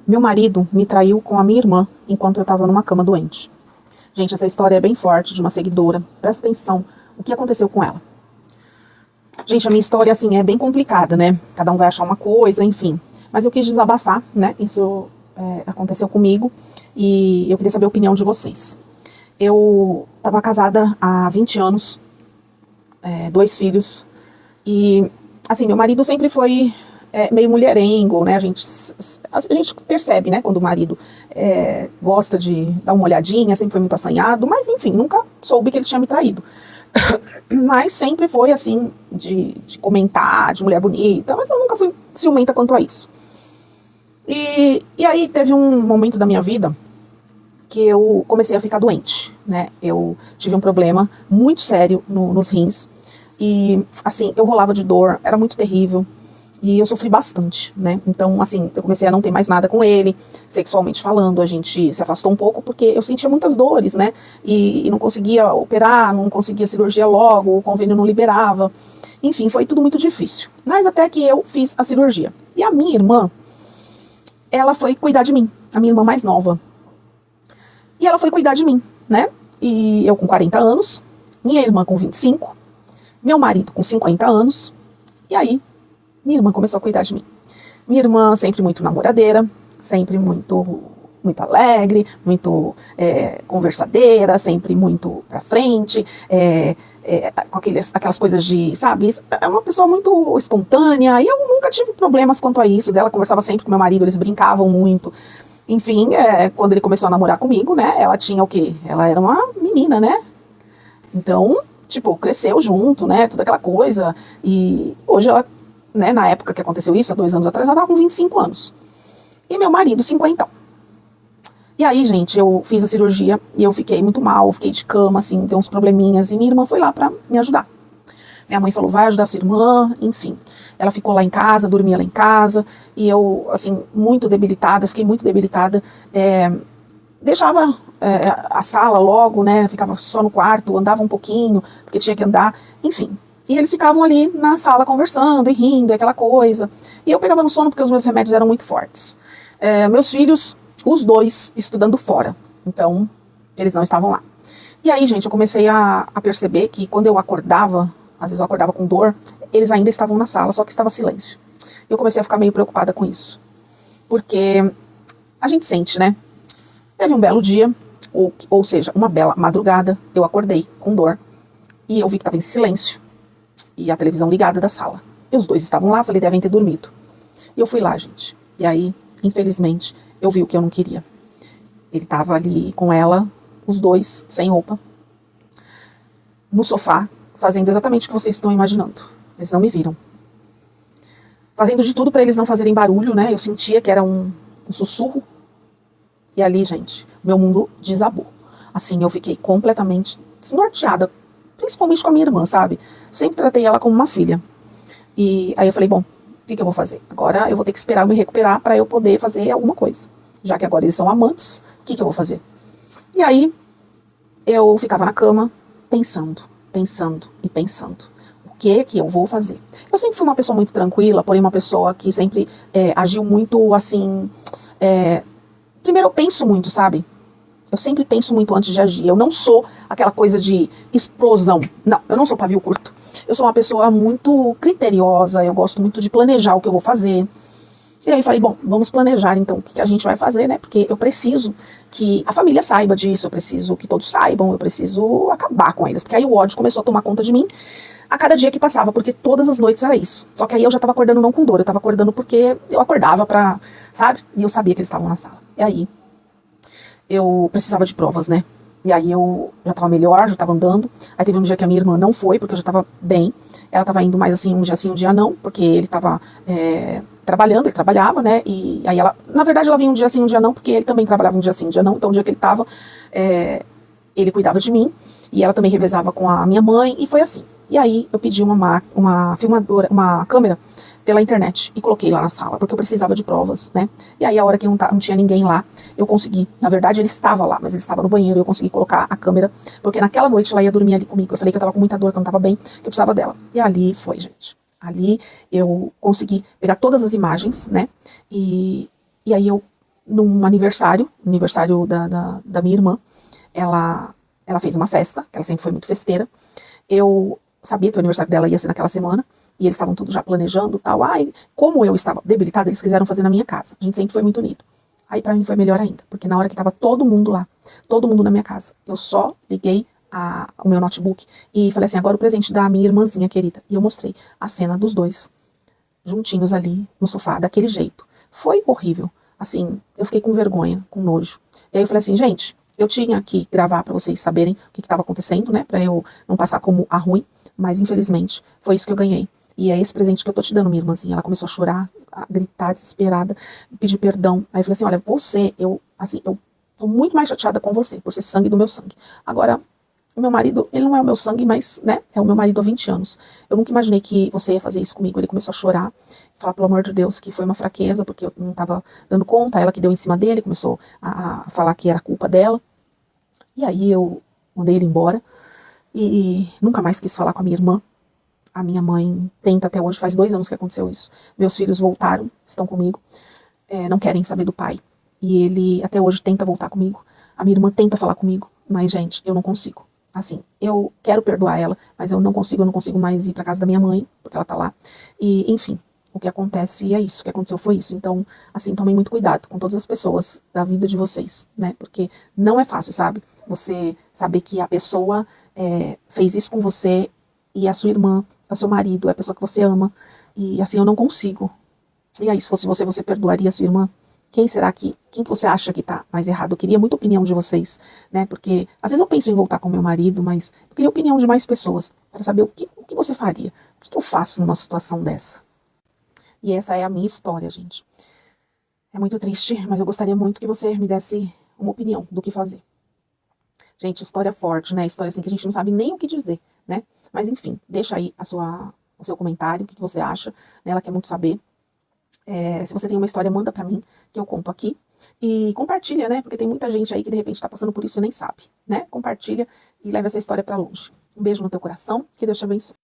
Meu marido me traiu com a minha irmã enquanto eu estava numa cama doente. Gente, essa história é bem forte de uma seguidora. Presta atenção o que aconteceu com ela. Gente, a minha história, assim, é bem complicada, né? Cada um vai achar uma coisa, enfim. Mas eu quis desabafar, né? Isso aconteceu comigo e eu queria saber a opinião de vocês. Eu estava casada há 20 anos, 2 filhos, e, assim, meu marido sempre foi meio mulherengo, né? A gente percebe, né, quando o marido gosta de dar uma olhadinha, sempre foi muito assanhado, mas, enfim, nunca soube que ele tinha me traído. Mas sempre foi assim, de comentar, de mulher bonita, mas eu nunca fui ciumenta quanto a isso. E aí teve um momento da minha vida que eu comecei a ficar doente, né? Eu tive um problema muito sério nos rins. E, assim, eu rolava de dor, era muito terrível. E eu sofri bastante, né? Então, assim, eu comecei a não ter mais nada com ele, sexualmente falando, a gente se afastou um pouco porque eu sentia muitas dores, né? E não conseguia operar, não conseguia cirurgia logo, o convênio não liberava. Enfim, foi tudo muito difícil. Mas até que eu fiz a cirurgia. E a minha irmã, ela foi cuidar de mim, a minha irmã mais nova. E ela foi cuidar de mim, né? E eu com 40 anos, minha irmã com 25, meu marido com 50 anos, e aí minha irmã começou a cuidar de mim. Minha irmã sempre muito namoradeira, sempre muito alegre, muito conversadeira, sempre muito pra frente, com aquelas coisas de, sabe, é uma pessoa muito espontânea, e eu nunca tive problemas quanto a isso, dela conversava sempre com meu marido, eles brincavam muito. Enfim, quando ele começou a namorar comigo, né, ela tinha o quê? Ela era uma menina, né? Então, tipo, cresceu junto, né, toda aquela coisa, e hoje ela, né, na época que aconteceu isso, há 2 anos atrás, ela estava com 25 anos. E meu marido, 50. E aí, gente, eu fiz a cirurgia e eu fiquei muito mal, fiquei de cama, assim, deu uns probleminhas, e minha irmã foi lá pra me ajudar. Minha mãe falou, vai ajudar sua irmã, enfim. Ela ficou lá em casa, dormia lá em casa, e eu, assim, muito debilitada, fiquei muito debilitada, deixava a sala logo, né, ficava só no quarto, andava um pouquinho, porque tinha que andar, enfim. E eles ficavam ali na sala conversando e rindo, aquela coisa. E eu pegava no sono porque os meus remédios eram muito fortes. Meus filhos, os 2, estudando fora. Então, eles não estavam lá. E aí, gente, eu comecei a perceber que quando eu acordava, às vezes eu acordava com dor, eles ainda estavam na sala, só que estava silêncio. Eu comecei a ficar meio preocupada com isso. Porque a gente sente, né? Teve um belo dia, ou seja, uma bela madrugada, eu acordei com dor e eu vi que estava em silêncio e a televisão ligada da sala. E os 2 estavam lá, falei, devem ter dormido. E eu fui lá, gente. E aí, infelizmente, eu vi o que eu não queria. Ele estava ali com ela, os 2, sem roupa, no sofá, fazendo exatamente o que vocês estão imaginando. Eles não me viram. Fazendo de tudo para eles não fazerem barulho, né? Eu sentia que era um sussurro. E ali, gente, meu mundo desabou. Assim, eu fiquei completamente desnorteada, principalmente com a minha irmã, sabe? Sempre tratei ela como uma filha. E aí eu falei, bom, o que eu vou fazer? Agora eu vou ter que esperar eu me recuperar para eu poder fazer alguma coisa. Já que agora eles são amantes, o que eu vou fazer? E aí eu ficava na cama pensando e pensando. O que eu vou fazer? Eu sempre fui uma pessoa muito tranquila, porém uma pessoa que sempre agiu muito assim... Primeiro eu penso muito, sabe? Eu sempre penso muito antes de agir. Eu não sou aquela coisa de explosão. Não, eu não sou pavio curto. Eu sou uma pessoa muito criteriosa, eu gosto muito de planejar o que eu vou fazer. E aí falei, bom, vamos planejar então o que a gente vai fazer, né? Porque eu preciso que a família saiba disso, eu preciso que todos saibam, eu preciso acabar com eles. Porque aí o ódio começou a tomar conta de mim a cada dia que passava, porque todas as noites era isso. Só que aí eu já tava acordando não com dor, eu tava acordando porque eu acordava pra, sabe? E eu sabia que eles estavam na sala. E aí eu precisava de provas, né? E aí eu já tava melhor, já tava andando. Aí teve um dia que a minha irmã não foi, porque eu já tava bem. Ela tava indo mais assim, um dia não, porque ele tava trabalhando, ele trabalhava, né? E aí ela, na verdade ela vinha um dia sim, um dia não, porque ele também trabalhava um dia sim, um dia não. Então o dia que ele tava, ele cuidava de mim. E ela também revezava com a minha mãe, e foi assim. E aí eu pedi uma filmadora, uma câmera pela internet e coloquei lá na sala, porque eu precisava de provas, né? E aí a hora que não tinha ninguém lá, eu consegui, na verdade ele estava lá, mas ele estava no banheiro, eu consegui colocar a câmera, porque naquela noite ela ia dormir ali comigo, eu falei que eu tava com muita dor, que eu não tava bem, que eu precisava dela. E ali foi, gente. Ali eu consegui pegar todas as imagens, né? E aí eu num aniversário da minha irmã. Ela fez uma festa, que ela sempre foi muito festeira. Eu sabia que o aniversário dela ia ser naquela semana, e eles estavam tudo já planejando e tal. Ai, como eu estava debilitada, eles quiseram fazer na minha casa. A gente sempre foi muito unido. Aí pra mim foi melhor ainda, porque na hora que tava todo mundo lá, todo mundo na minha casa, eu só liguei o meu notebook e falei assim, agora o presente da minha irmãzinha querida. E eu mostrei a cena dos dois, juntinhos ali no sofá, daquele jeito. Foi horrível. Assim, eu fiquei com vergonha, com nojo. E aí eu falei assim, gente, eu tinha que gravar pra vocês saberem o que estava acontecendo, né? Pra eu não passar como a ruim, mas infelizmente foi isso que eu ganhei. E é esse presente que eu tô te dando, minha irmãzinha. Ela começou a chorar, a gritar, desesperada, pedir perdão. Aí eu falei assim, olha, eu tô muito mais chateada com você, por ser sangue do meu sangue. Agora, o meu marido, ele não é o meu sangue, mas, né, é o meu marido há 20 anos. Eu nunca imaginei que você ia fazer isso comigo. Ele começou a chorar, falar, pelo amor de Deus, que foi uma fraqueza, porque eu não tava dando conta, ela que deu em cima dele, começou a falar que era culpa dela. E aí eu mandei ele embora e nunca mais quis falar com a minha irmã. A minha mãe tenta até hoje, faz 2 anos que aconteceu isso. Meus filhos voltaram, estão comigo, não querem saber do pai. E ele até hoje tenta voltar comigo. A minha irmã tenta falar comigo, mas, gente, eu não consigo. Assim, eu quero perdoar ela, mas eu não consigo mais ir pra casa da minha mãe, porque ela tá lá. E, enfim, o que acontece é isso, o que aconteceu foi isso. Então, assim, tomem muito cuidado com todas as pessoas da vida de vocês, né? Porque não é fácil, sabe? Você saber que a pessoa fez isso com você e a sua irmã, é o seu marido, é a pessoa que você ama. E assim, eu não consigo. E aí, se fosse você perdoaria a sua irmã? Quem você acha que tá mais errado? Eu queria muita opinião de vocês, né? Porque às vezes eu penso em voltar com meu marido, mas eu queria a opinião de mais pessoas para saber o que você faria. O que eu faço numa situação dessa? E essa é a minha história, gente. É muito triste, mas eu gostaria muito que você me desse uma opinião do que fazer. Gente, história forte, né? História assim que a gente não sabe nem o que dizer, né? Mas enfim, deixa aí o seu comentário, o que você acha, né? Ela quer muito saber. Se você tem uma história, manda pra mim, que eu conto aqui. E compartilha, né? Porque tem muita gente aí que de repente tá passando por isso e nem sabe, né? Compartilha e leva essa história pra longe. Um beijo no teu coração, que Deus te abençoe.